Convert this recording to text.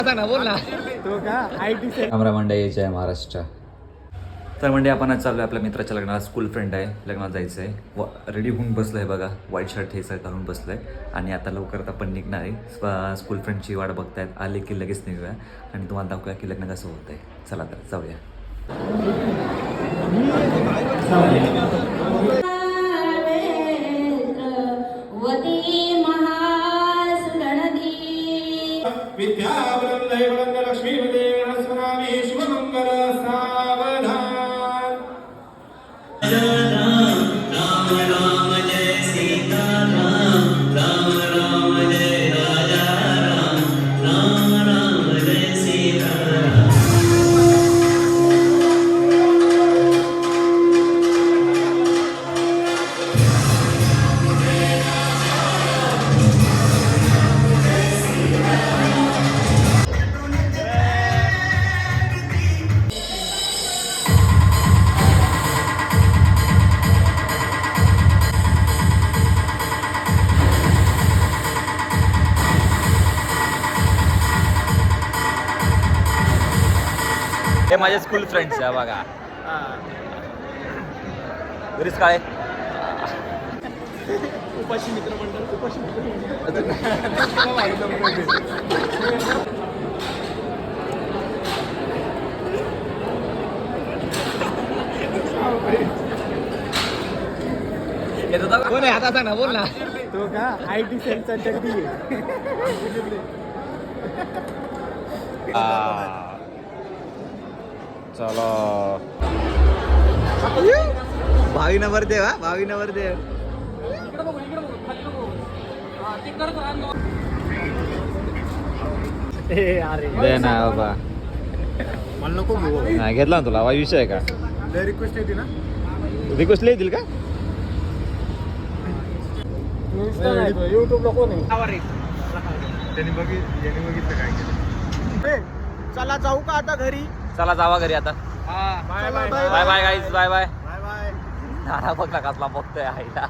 बोल ना तो का IT कॅमेरा मंडळी जय महाराष्ट्र. तर म्हणजे आपण आज चाललो आपल्या मित्राच्या लग्नाला. स्कूल फ्रेंड आहे, लग्नाला जायचं आहे. रेडी होऊन बसलं आहे बघा, व्हाईट शर्ट हे सर घालून बसलं आहे. आणि आता लवकरच आपण निघणार आहे. स्कूल फ्रेंडची वाट बघतायत, आले की लगेच निघूया आणि तुम्हाला दाखवूया की लग्न कसं होतं आहे. चला तर जाऊया. हे माझे स्कूल फ्रेंड्स आहे बघा. घरीच काय उपाशी मित्रमंडळ कोण आहे आता ना बोल ना. तो का IT सेलचा जगदी चलो. भावी नंबर देव, भावी नंबर देव. दे ना बाबा, मला नको घेऊ. नाही घेतला ना तुला. विषय आहे का? रिक्वेस्ट येते ना, रिक्वेस्ट येतील का? युट्यूबला कोण आहे? त्यांनी बघितलं काय केलं. चला जाऊ का आता घरी? चला जावा घरी आता. Bye bye bye bye guys, bye bye. Bye bye. नाना बघला कसला बघतोय आईला.